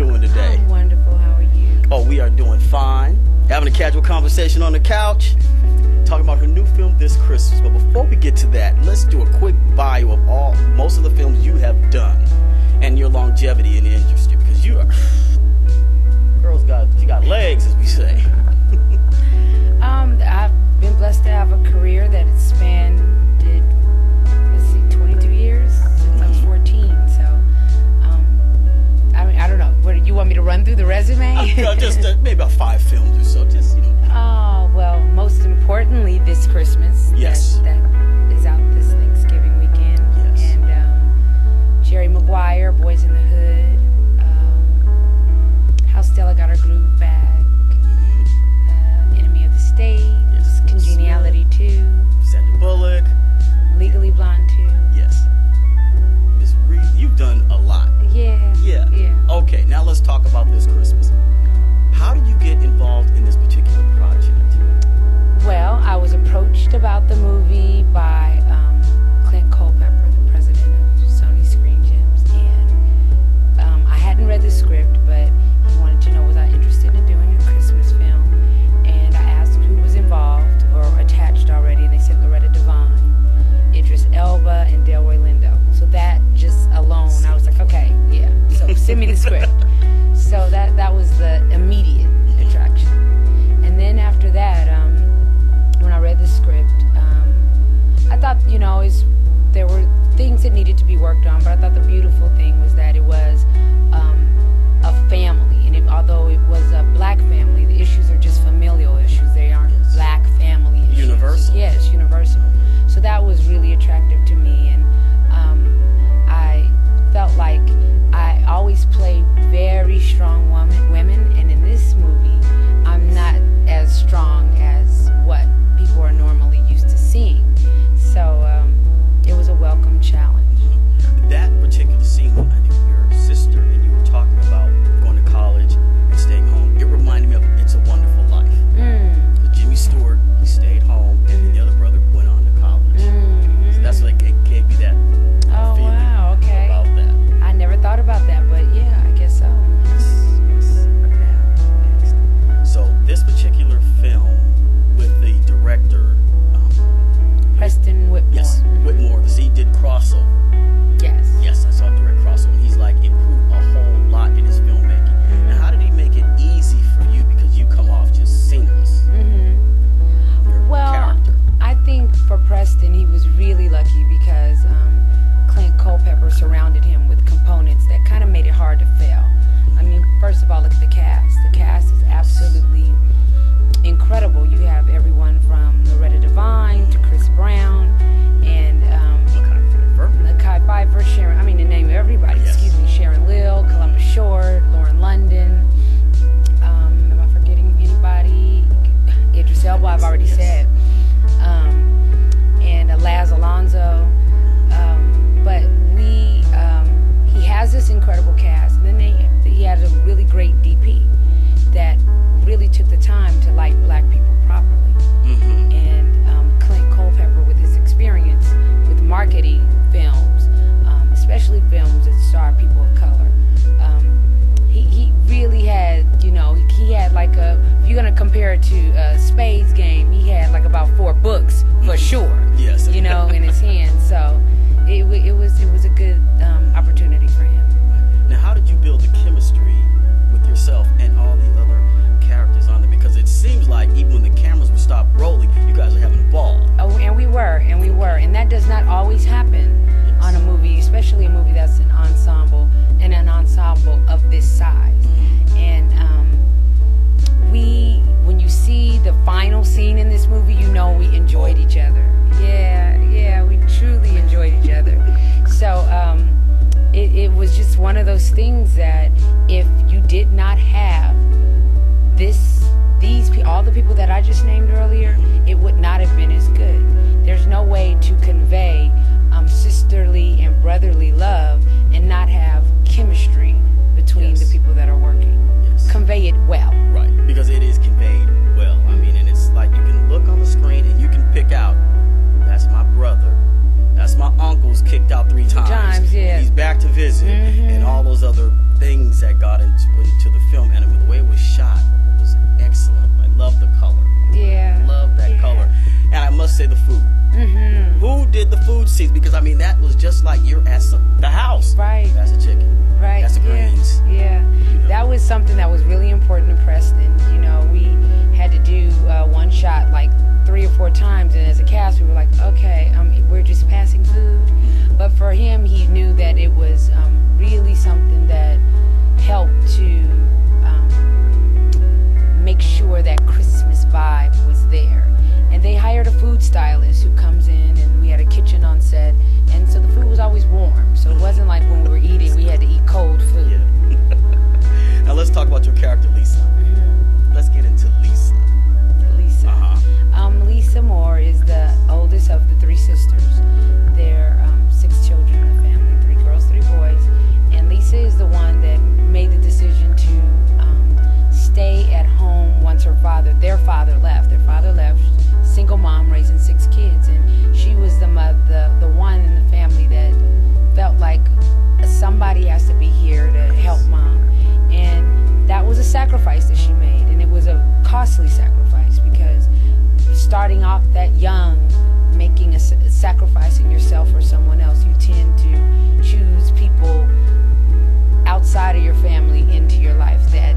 doing today? I'm wonderful. How are you? Oh, we are doing fine. Having a casual conversation on the couch, talking about her new film this Christmas. But before we get to that, let's do a quick bio of most of the films you have done and your longevity in the industry, because you are she got legs, as we say. I've been blessed to have a career that has spanned 22 years since I was 14. So, I mean, I don't know. What you want me to run through the resume? Just maybe about 5 films or so. Just Oh well, most importantly, this Christmas. Yes. That is out this Thanksgiving weekend. Yes. And Jerry Maguire, Boys in the Hood. How Stella Got Her Groove Back. Enemy of the State. Yes. Congeniality 2. Sandra Bullock. Legally Blonde 2. Yes. Miss Reed, you've done a lot. Yeah. Okay, now let's talk about this Christmas. How did you get involved in this particular project? Well, I was approached about the movie by Clint Culpepper, the president of Sony Screen Gems, and I hadn't read the script, but he wanted to know was I interested in doing a Christmas film, and I asked who was involved or attached already, and they said Loretta Devine, Idris Elba, and Delroy Lindo. So that just alone, I was like, okay, yeah. So send me the script. So that was the immediate attraction. And then after that, when I read the script, I thought, there were things that needed to be worked on, but I thought the beautiful thing was that it was a family. And although it was a black family, the issues are just familial issues. They aren't black family issues. Universal. Yes, universal. So that was really attractive to me. And I felt like I always play very strong women, and in this movie, I'm not as strong as what people are normally used to seeing. So it was a welcome challenge. That particular scene, I think your sister and you were talking about going to college and staying home, it reminded me of It's a Wonderful Life. Jimmy Stewart, he stayed home, and the other brother went on to college. So that's what it gave me that feeling. Wow, okay. About that. I never thought about that, but yeah, I guess so. So this particular film with the director Preston Whitmore. Yes, Whitmore. He did crossover. Yes, I saw a direct crossover. And he's like improved a whole lot in his filmmaking. Now, how did he make it easy for you? Because you come off just seamless. Your character. I think for Preston, he was really lucky because Clint Culpepper surrounded him with components that kind of made it hard to fail. I mean, first of all, look at the cast. The cast is absolutely incredible. You have everyone from Loretta Devine to Chris Brown and Mekhi Phifer, Sharon. I mean, to name everybody. Yes. Excuse me, Sharon Lill, Columbus Short, Lauren London. Am I forgetting anybody? Idris Elba, I've already said. And Laz Alonso. But he has this incredible cast, and then he had a really great DP that really took the time to light black people properly. And Clint Culpepper, with his experience with marketing films, especially films that star people of color, he really had, he had like if you're going to compare it to a Spades game, he had like about 4 books for sure. Yes. In his hands. So it was a good opportunity for him. Now, how did you build the chemistry with yourself and all the other characters on it? Because it seems like even when the cameras would stop rolling, you guys are having a ball. Oh, and we were, and that does not always happen on a movie, especially a movie that's an ensemble of this size. And when you see the final scene in this movie, we enjoyed each other. Yeah, we truly enjoyed each other. So it was just one of those things that if you did not have all the people that I just named earlier, it would not have been as good. There's no way to convey sisterly and brotherly love and not have chemistry between the people that are working. Convey it well. Right, because it is conveyed well. I mean, and it's like you can look on the screen and you can pick out, that's my brother, that's my uncle's kicked out 3 times. Yeah. He's back to visit, and all those other things that got into the film. And the way it was shot was excellent. I love the color. Yeah. Love that color. And I must say the food. Who did the food scenes? Because, I mean, that was just like you're at the house. Right. That's the chicken. Right. That's the greens. Yeah. You know. That was something that was really important to Preston. You know, we had to do one shot like 3 or 4 times, and as a cast, we were like, okay, we're just passing food. But for him, he knew that it was really something that helped to make sure that Christmas vibe was there. And they hired a food stylist who comes in, and we had a kitchen on set, and so the food was always warm. So it wasn't like when we were eating, we had to eat cold food. Yeah. Now let's talk about your character, Lisa. Let's get into Lisa. Lisa Moore is the oldest of the 3 sisters. There are 6 children in the family, 3 girls, 3 boys. And Lisa is the one that made the decision to stay at home once their father left. Their father left, single mom raising 6 kids. And she was the one in the family that felt like somebody has to be here to help mom. And that was a sacrifice that she made. And it was a costly sacrifice, because starting off that young, making sacrificing yourself for someone else, you tend to choose people outside of your family into your life that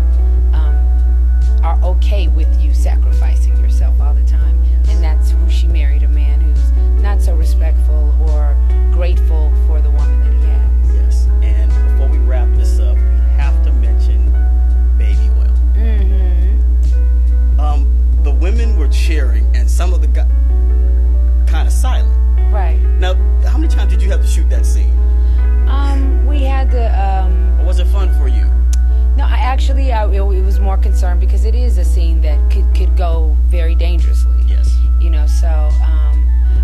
are okay with you sacrificing yourself all the time. And that's who she married, a man who's not so respectful or grateful for the woman that he has. Yes. And before we wrap this up, we have to mention Baby Oil. The women were cheering, and some of the guys kind of silent. Right. Now, how many times did you have to shoot that scene? We had to. Or was it fun for you? No, it was more concerned because it is a scene that could go very dangerously. Yes. You know, so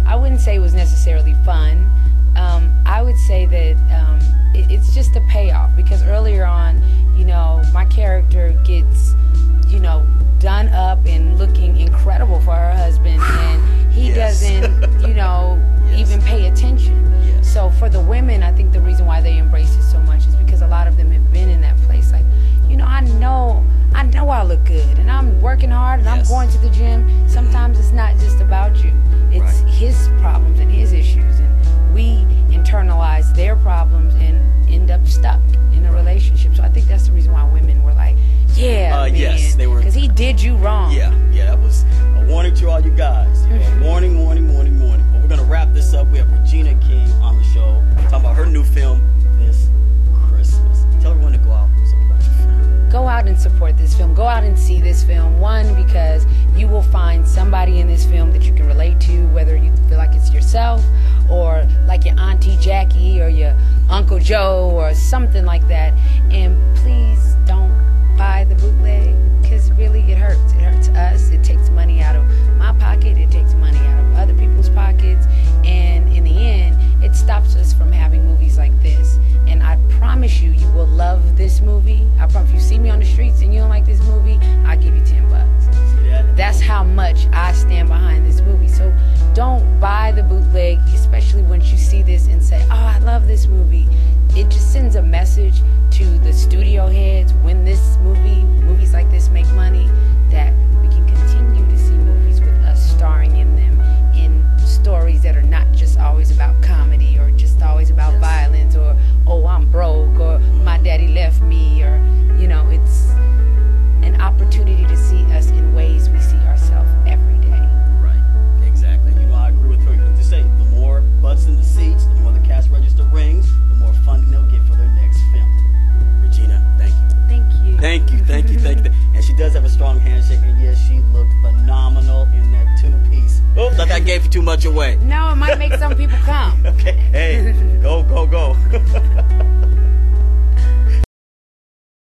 I wouldn't say it was necessarily fun. I would say that it's just a payoff, because earlier on, you know, my character gets, you know, done up and looking incredible for her husband, and he doesn't, you know, even pay attention. So for the women, I think the reason why they embrace it so much is because a lot of them have been in that place, like, you know, I know I look good, and I'm working hard, and I'm going to the gym. Sometimes it's not just about you. It's his problems and his issues, and we internalize their problems and end up stuck in a relationship. So I think that's the reason why women were like, man, yes, they were, because he did you wrong. Yeah, that was a warning to all you guys. You know, warning. But we're gonna wrap this up. We have Regina King on the show talking about her new film this Christmas. Tell everyone to go out and support your film. Go out and support this film. Go out and see this film. One, because you will find somebody in this film that you can relate to, whether you feel like it's yourself or like your Auntie Jackie or your Uncle Joe or something like that. And please don't buy the bootleg, because really it hurts. It hurts us. It takes money out of my pocket. It takes money out of other people's pockets. And in the end, it stops us from having movies like this. And I promise you, you will love this movie. I promise. If you see me on the streets and you don't like this movie, I'll give you $10. That's how much I stand behind this movie. So don't buy the bootleg, especially once you see this and say, oh, I love this movie. It just sends a message to the studio heads, when movies like this make money, that we can continue to see movies with us starring in them, in stories that are not just always about comedy or just always about violence, or, oh, I'm broke, or my daddy left me, or, you know, it's an opportunity to see us in ways we see ourselves every day. Right, exactly. You know, I agree with her. You know, to say, the more butts in the seats, the more the cash register rings, the more funding they'll get for their next film. Regina, thank you. Thank you. And she does have a strong handshake, and yes, she looked phenomenal in that 2-piece. Oh, I think I gave too much away. No, it might make some people come. Okay, hey, go.